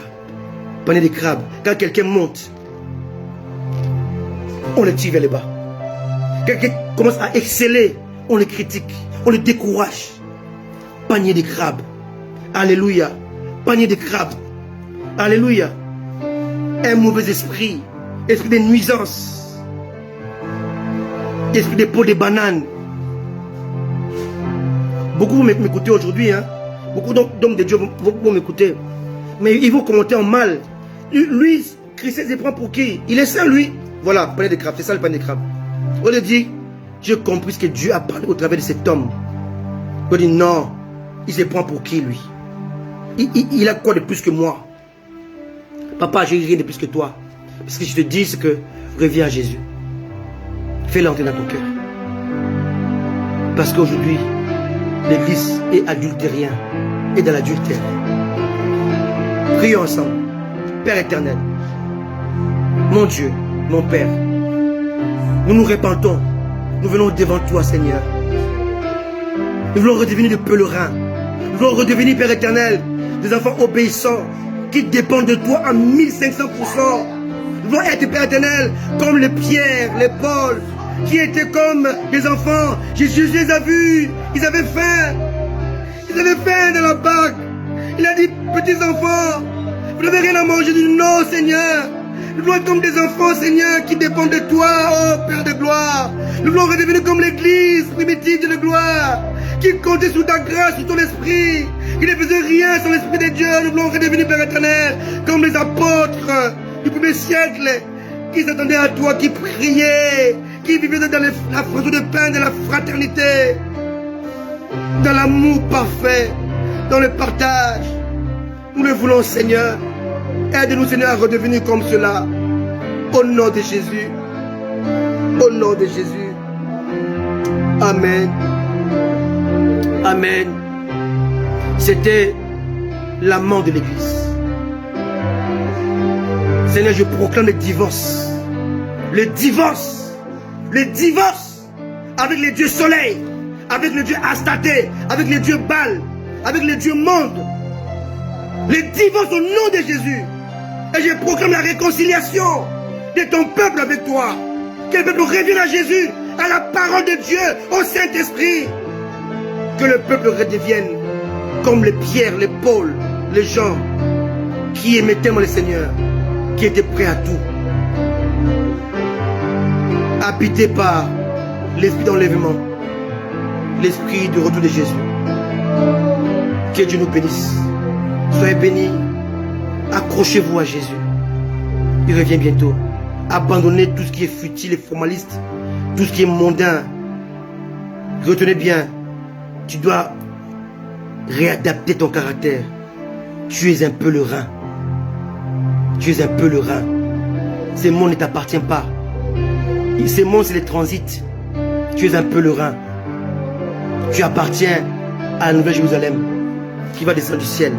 Panier de crabes. Quand quelqu'un monte, on le tire vers le bas. Quelqu'un commence à exceller, on le critique, on le décourage. Panier de crabes. Alléluia. Panier de crabes. Alléluia. Un mauvais esprit. Esprit de nuisance. Esprit de peau de banane. Beaucoup vont m'écouter aujourd'hui. Hein? Beaucoup d'hommes de Dieu vont m'écouter. Mais ils vont commenter en mal. Lui, Christ se prend pour qui? Il est saint, lui. Voilà, panier de crabes. C'est ça le panier de crabes. On lui dit, j'ai compris ce que Dieu a parlé au travers de cet homme. On dit, non, il se prend pour qui, lui? Il a quoi de plus que moi? Papa, j'ai rien de plus que toi. Parce que je te dis, c'est que reviens à Jésus. Fais-le entrer dans ton cœur. Parce qu'aujourd'hui, l'église est adultérien et dans l'adultère. Prions ensemble. Père éternel, mon Dieu, mon Père, nous nous répentons. Nous venons devant toi, Seigneur. Nous voulons redevenir des pèlerins. Nous voulons redevenir, Père éternel, des enfants obéissants qui dépendent de toi à 1500%. Nous voulons être, Père éternel, comme les Pierre, les Paul, qui étaient comme des enfants. Jésus les a vus. Ils avaient faim. Ils avaient faim dans la barque. Il a dit, petits enfants, vous n'avez rien à manger. Il dit, non, Seigneur. Nous voulons être comme des enfants, Seigneur, qui dépendent de toi, oh Père de gloire. Nous voulons redevenir comme l'église primitive de gloire, qui comptait sous ta grâce, sous ton esprit, qui ne faisait rien sans l'esprit de Dieu. Nous voulons redevenir, Père éternel, comme les apôtres du premier siècle, qui s'attendaient à toi, qui priaient, qui vivaient dans la fraction de pain, de la fraternité, dans l'amour parfait, dans le partage. Nous le voulons, Seigneur. Aide-nous, Seigneur, à redevenir comme cela. Au nom de Jésus. Au nom de Jésus. Amen. Amen. C'était l'amant de l'église. Seigneur, je proclame le divorce. Le divorce. Le divorce avec le Dieu soleil, avec le Dieu Astaté, avec le Dieu Baal, avec le Dieu monde. Le divorce au nom de Jésus. Et je proclame la réconciliation de ton peuple avec toi. Que le peuple revienne à Jésus, à la parole de Dieu, au Saint-Esprit. Que le peuple redevienne comme les Pierre, les Paul, les gens qui aimaient tellement le Seigneur, qui étaient prêts à tout. habité par l'esprit d'enlèvement, l'esprit de retour de Jésus. Que Dieu nous bénisse. Soyez bénis. Accrochez-vous à Jésus. Il revient bientôt. Abandonnez tout ce qui est futile et formaliste, tout ce qui est mondain. Retenez bien, tu dois réadapter ton caractère. Tu es un peu le rein. Tu es un peu le rein. Ce monde ne t'appartient pas. Ce monde, c'est le transit. Tu es un peu le rein. Tu appartiens à la Nouvelle Jérusalem qui va descendre du ciel.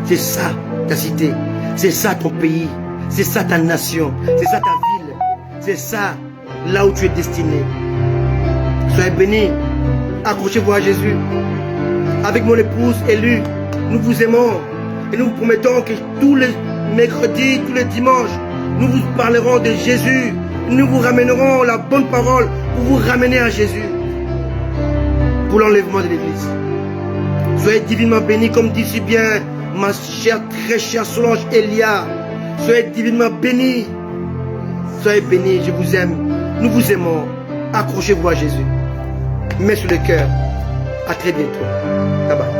C'est ça ta cité. C'est ça ton pays. C'est ça ta nation. C'est ça ta ville. C'est ça là où tu es destiné. Soyez bénis. Accrochez-vous à Jésus. Avec mon épouse élue, nous vous aimons. Et nous vous promettons que tous les mercredis, tous les dimanches, nous vous parlerons de Jésus. Nous vous ramènerons la bonne parole pour vous ramener à Jésus. Pour l'enlèvement de l'Église. Soyez divinement bénis, comme dit si bien ma chère, très chère Solange Elia. Soyez divinement bénis. Soyez bénis, je vous aime. Nous vous aimons. Accrochez-vous à Jésus. Mets sur le cœur. À très bientôt. Bye bye.